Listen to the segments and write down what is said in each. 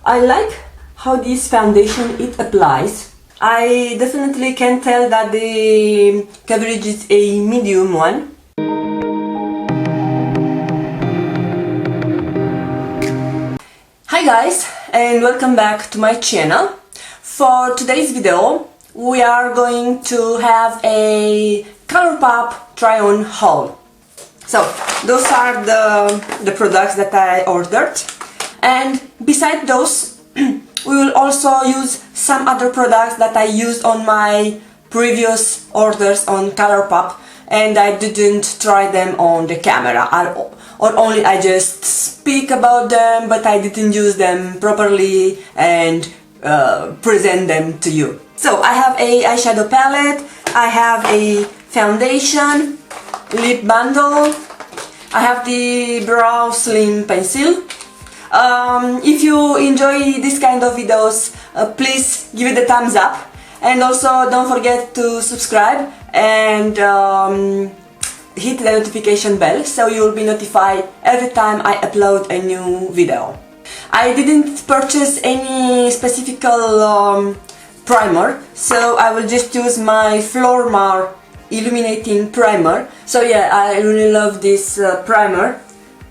I like how this foundation it applies. I definitely can tell that the coverage is a medium one. Hi guys, and welcome back to my channel. For today's video we are going to have a COLOURPOP Try On Haul. So those are the products that I ordered, and beside those we will also use some other products that I used on my previous orders on COLOURPOP, and I didn't try them on the camera, or only I just speak about them, but I didn't use them properly and present them to you. So I have a eyeshadow palette, I have a foundation, lip bundle, I have the brow slim pencil. If you enjoy this kind of videos, please give it a thumbs up, and also don't forget to subscribe and hit the notification bell so you will be notified every time I upload a new video. I didn't purchase any specific primer, so I will just use my Flormar Illuminating primer. So yeah, I really love this primer,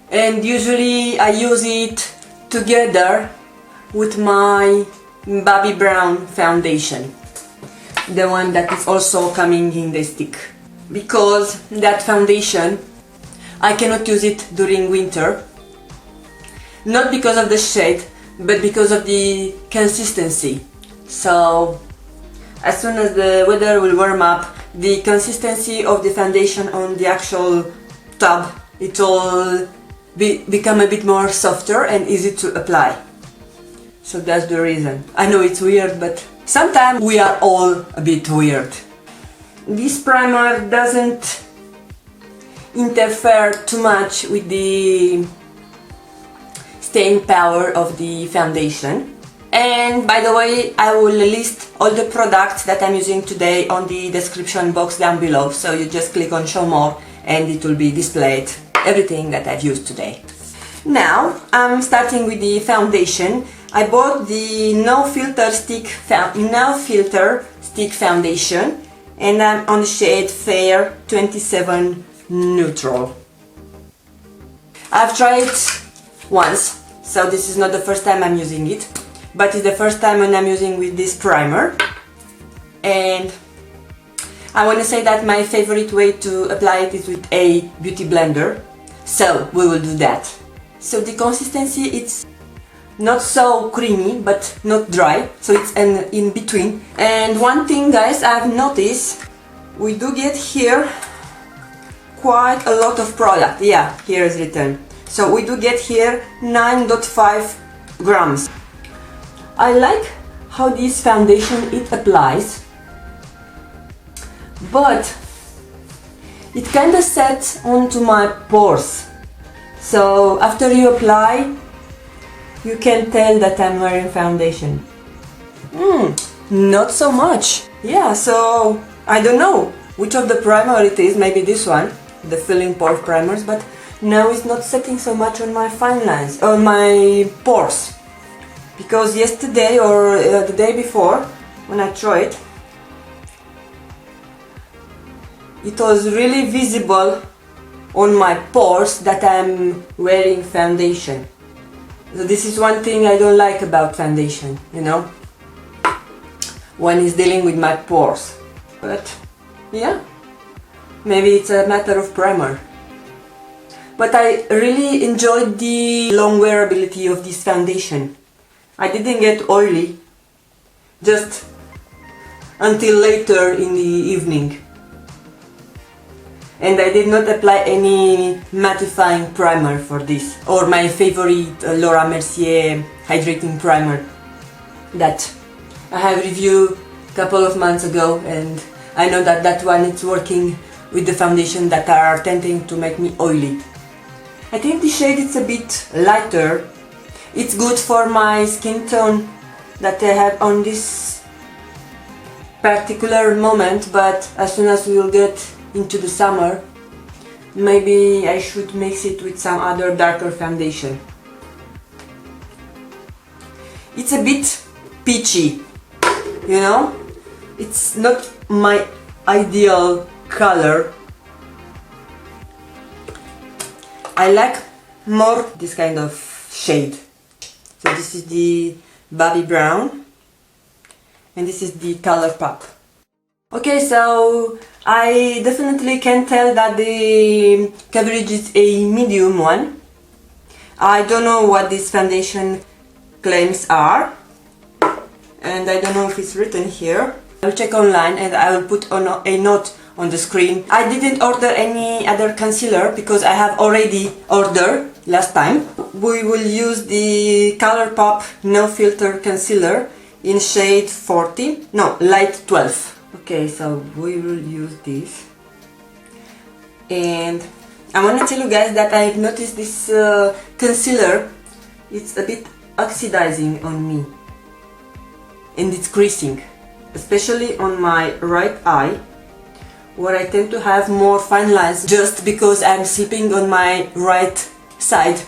and usually I use it together with my baby brown foundation, the one that is also coming in the stick, because that foundation I cannot use it during winter, not because of the shade but because of the consistency. So as soon as the weather will warm up, the consistency of the foundation on the actual tub, it will become a bit more softer and easy to apply. So that's the reason. I know it's weird, but sometimes we are all a bit weird. This primer doesn't interfere too much with the staying power of the foundation. And by the way, I will list all the products that I'm using today on the description box down below, so you just click on show more and it will be displayed everything that I've used today. Now I'm starting with the foundation. I bought the no filter stick foundation, and I'm on the shade Fair 27 Neutral. I've tried it once, so this is not the first time I'm using it, but it's the first time when I'm using with this primer. And I want to say that my favorite way to apply it is with a beauty blender, so we will do that. So the consistency, it's not so creamy but not dry, so it's an in between. And one thing guys, I've noticed, we do get here quite a lot of product. Yeah, here is written. So we do get here 9.5 grams. I like how this foundation it applies, but it kind of sets onto my pores. So after you apply, you can tell that I'm wearing foundation. Not so much. Yeah, so I don't know which of the primer it is, maybe this one, the filling pore primers, but now it's not setting so much on my fine lines, on my pores. Because yesterday or the day before, when I tried, it was really visible on my pores that I'm wearing foundation. So this is one thing I don't like about foundation, you know, when it's dealing with my pores. But yeah, maybe it's a matter of primer. But I really enjoyed the long wearability of this foundation. I didn't get oily just until later in the evening. And I did not apply any mattifying primer for this, or my favorite Laura Mercier hydrating primer that I have reviewed a couple of months ago, and I know that that one is working with the foundation that are tending to make me oily. I think the shade is a bit lighter. It's good for my skin tone that I have on this particular moment, but as soon as we will get into the summer, maybe I should mix it with some other darker foundation. it's a bit peachy, you know? It's not my ideal color. I like more this kind of shade. So this is the Baby Brown and this is the ColourPop. Okay, so I definitely can tell that the coverage is a medium one. I don't know what this foundation claims are and I don't know if it's written here. I will check online and I will put on a note on the screen. I didn't order any other concealer because I have already ordered last time. We will use the ColourPop No Filter Concealer in shade 40, no, light 12. Okay, so we will use this. And I want to tell you guys that I've noticed this concealer, it's a bit oxidizing on me. And it's creasing, especially on my right eye, where I tend to have more fine lines just because I'm sleeping on my right side.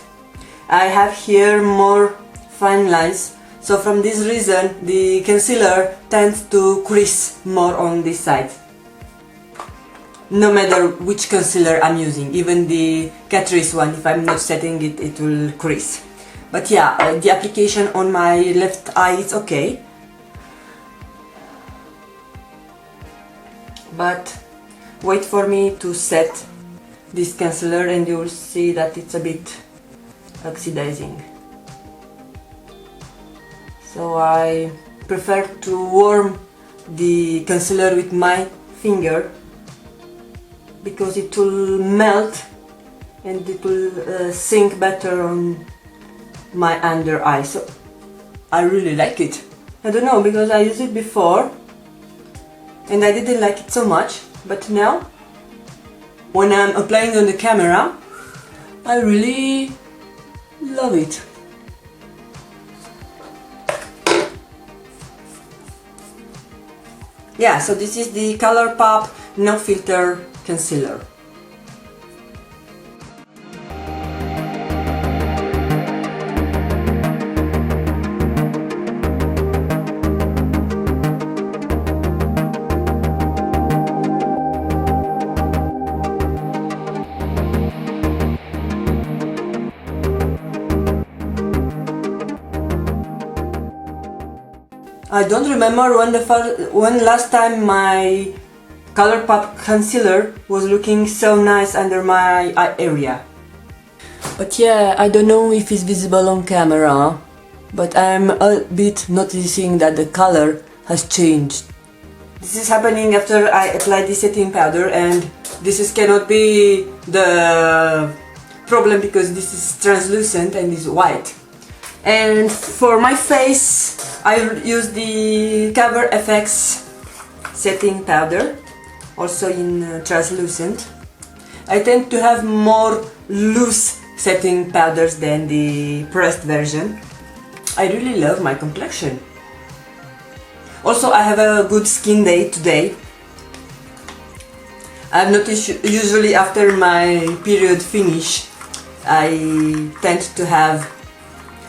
I have here more fine lines, so from this reason the concealer tends to crease more on this side. No matter which concealer I'm using, even the Catrice one, if I'm not setting it, it will crease. But yeah, the application on my left eye is okay. But wait for me to set this concealer and you will see that it's a bit oxidizing. So I prefer to warm the concealer with my finger because it will melt and it will sink better on my under eye. So I really like it. I don't know, because I used it before and I didn't like it so much, but now when I'm applying on the camera I really love it. Yeah, so this is the ColourPop No Filter Concealer. I don't remember when last time my ColourPop concealer was looking so nice under my eye area. But yeah, I don't know if it's visible on camera, but I'm a bit noticing that the color has changed. This is happening after I applied the setting powder, and this cannot be the problem because this is translucent and is white. And for my face I use the Cover FX setting powder, also in translucent. I tend to have more loose setting powders than the pressed version. I really love my complexion. Also, I have a good skin day today. I've noticed usually after my period finish I tend to have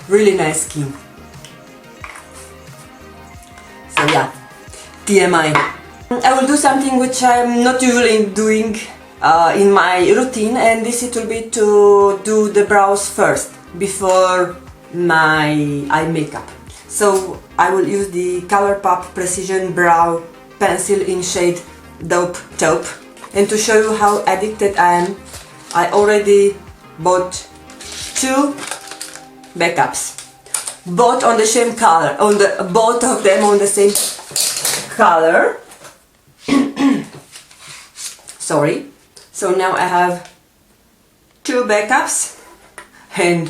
really nice skin. So yeah, TMI. I will do something which I'm not usually doing in my routine, and this it will be to do the brows first before my eye makeup. So I will use the ColourPop Precision Brow Pencil in shade Taupe. And to show you how addicted I am, I already bought 2 backups. Both on the same color, both of them on the same color. Sorry. So now I have 2 backups and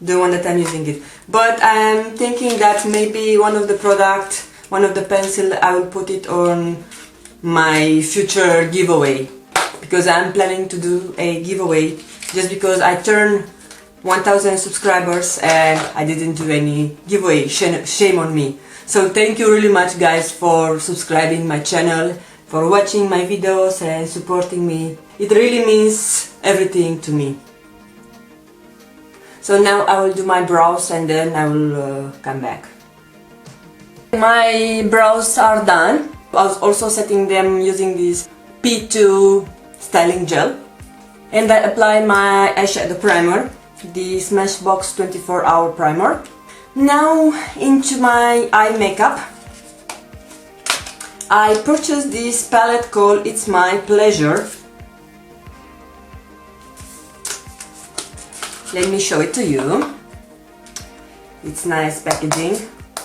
the one that I'm using it. But I'm thinking that maybe one of the pencil, I will put it on my future giveaway, because I'm planning to do a giveaway just because I turned 1000 subscribers and I didn't do any giveaway. Shame on me. So thank you really much guys for subscribing my channel, for watching my videos and supporting me. It really means everything to me. So now I will do my brows and then I will come back. My brows are done. I was also setting them using this P2 styling gel. And I apply my eyeshadow primer, the Smashbox 24-hour primer. Now into my eye makeup. I purchased this palette called It's My Pleasure. Let me show it to you. It's nice packaging,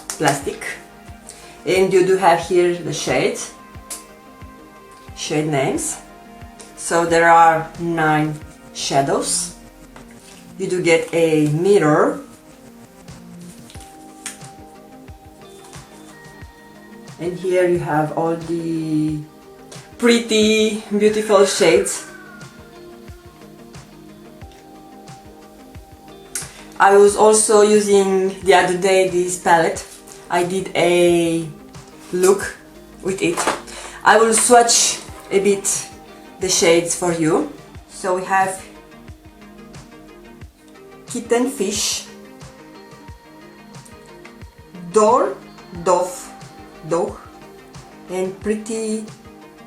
plastic. And you do have here the shade names. So there are 9 shadows. You do get a mirror. And here you have all the pretty, beautiful shades. I was also using the other day this palette. I did a look with it. I will swatch a bit the shades for you. So we have Kitten Fish, Dove, and Pretty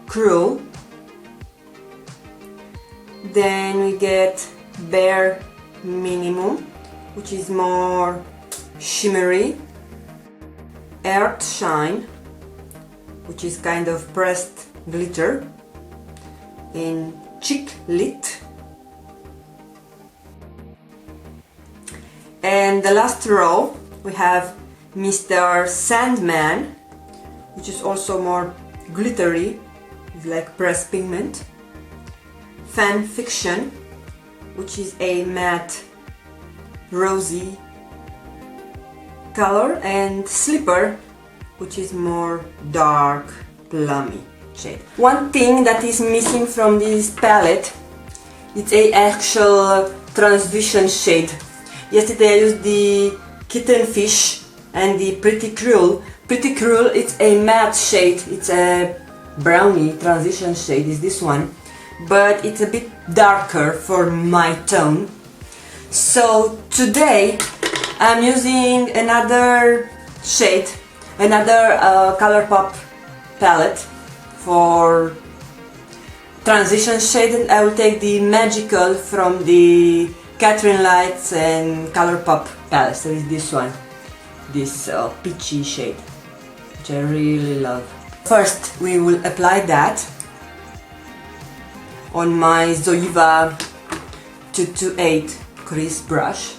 Cruel. Then we get Bare Minimum, which is more shimmery. Earth Shine, which is kind of pressed glitter. And Chick Lit. And the last row we have Mr. Sandman, which is also more glittery, it's like pressed pigment. Fan Fiction, which is a matte rosy color, and Slipper, which is more dark plummy shade. One thing that is missing from this palette, it's a actual transition shade. Yesterday I used the Kitten Fish and the Pretty Cruel. Pretty Cruel, it's a matte shade, it's a brownie transition shade, is this one, but it's a bit darker for my tone. So today I'm using another shade, another ColourPop palette for transition shade, and I will take the Magical from the Catherine Lights and ColourPop palette. So it's this one, this peachy shade, which I really love. First we will apply that on my Zoeva 228 crease brush.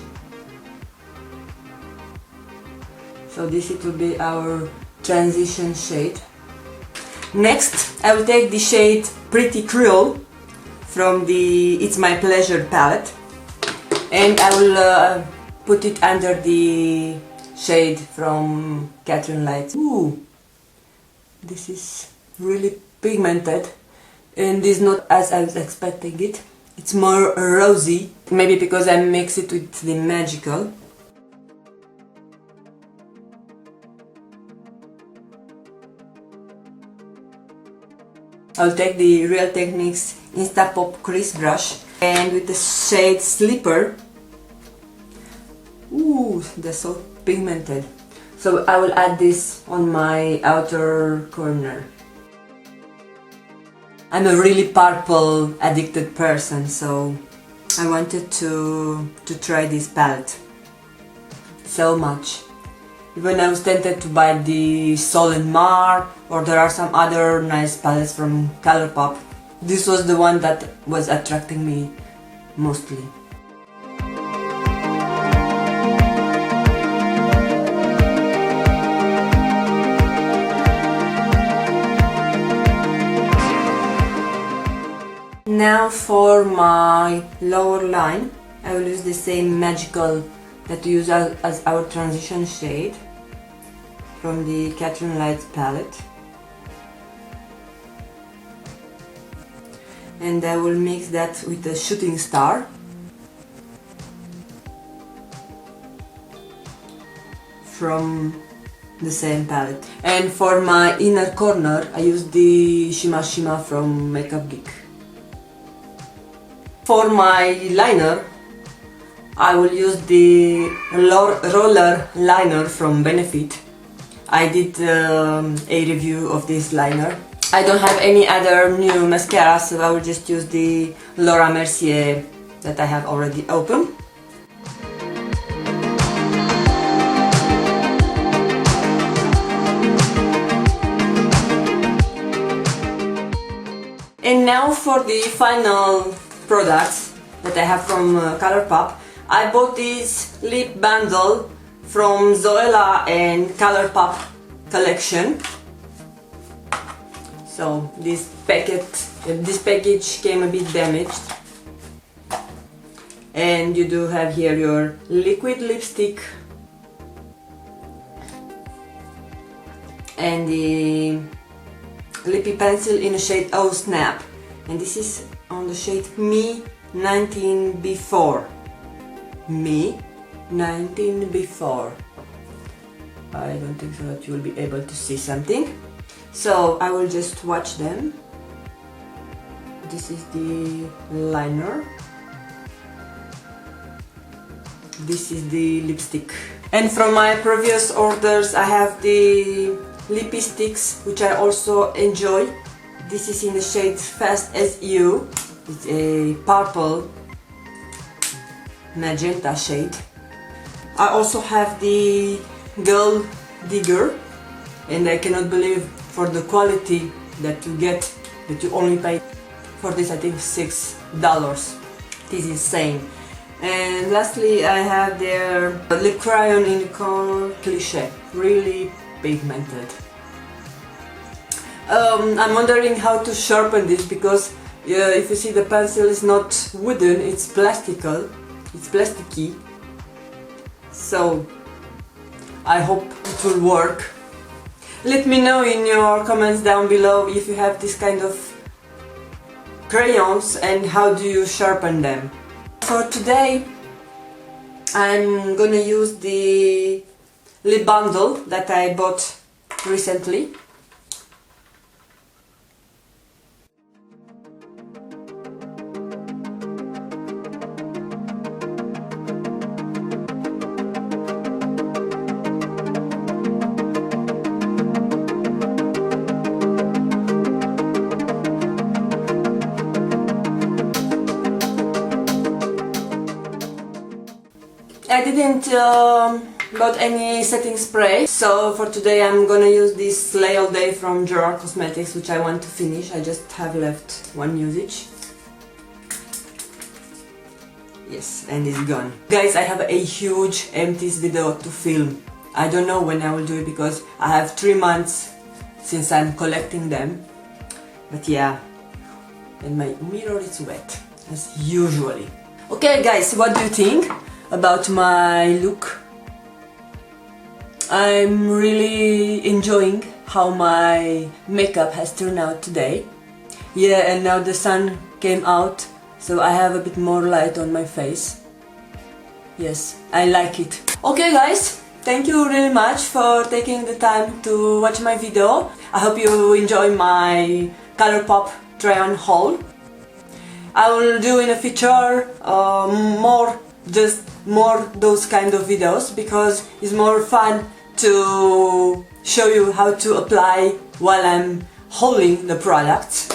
So this it will be our transition shade. Next I will take the shade Pretty Cruel from the It's My Pleasure palette, and I will put it under the shade from Catherine Lights. Ooh, this is really pigmented and is not as I was expecting it. It's more rosy, maybe because I mix it with the Magical. I'll take the Real Techniques Instapop crease brush, and with the shade Slipper. Ooh, they're so pigmented. So I will add this on my outer corner. I'm a really purple addicted person, so I wanted to try this palette so much. Even I was tempted to buy the Sol and Mar, or there are some other nice palettes from ColourPop. This was the one that was attracting me mostly. Now for my lower line, I will use the same Magical that we use as our transition shade from the Catherine Lights palette. And I will mix that with the Shooting Star from the same palette. And for my inner corner, I use the Shima Shima from Makeup Geek. For my liner, I will use the roller liner from Benefit. I did a review of this liner. I don't have any other new mascara, so I will just use the Laura Mercier that I have already opened. And now for the final products that I have from ColourPop. I bought this lip bundle from Zoella and ColourPop collection. So this package came a bit damaged. And you do have here your liquid lipstick and the lippy pencil in the shade Oh Snap, and this is on the shade Me 19 Before. Me 19 Before. I don't think so that you will be able to see something, so I will just swatch them. This is the liner. This is the lipstick. And from my previous orders I have the lippy sticks, which I also enjoy. This is in the shade Fast as You. It's a purple magenta shade. I also have the Gold Digger, and I cannot believe for the quality that you get, that you only pay for this, I think $6. This is insane. And lastly I have their lip crayon in the color Cliché, really pigmented. I'm wondering how to sharpen this, because if you see, the pencil is not wooden, it's plasticky. So I hope it will work. Let me know in your comments down below if you have this kind of crayons and how do you sharpen them. For today I'm gonna use the lip bundle that I bought recently. I didn't bought any setting spray, so for today I'm gonna use this Slay All Day from Gerard Cosmetics, which I want to finish. I just have left one usage. Yes, and it's gone. Guys, I have a huge empties video to film. I don't know when I will do it because I have 3 months since I'm collecting them. But yeah, and my mirror is wet, as usually. Okay guys, what do you think about my look? I'm really enjoying how my makeup has turned out today. Yeah, and now the sun came out, so I have a bit more light on my face. Yes, I like it. Okay guys, thank you really much for taking the time to watch my video. I hope you enjoy my ColourPop Try On Haul. I will do in a future more those kind of videos, because it's more fun to show you how to apply while I'm hauling the products.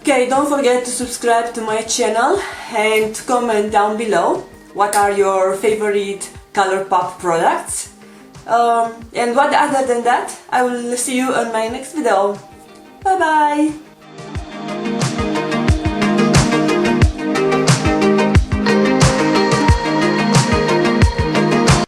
Okay, don't forget to subscribe to my channel and comment down below what are your favorite ColourPop products. And what other than that, I will see you on my next video. Bye bye!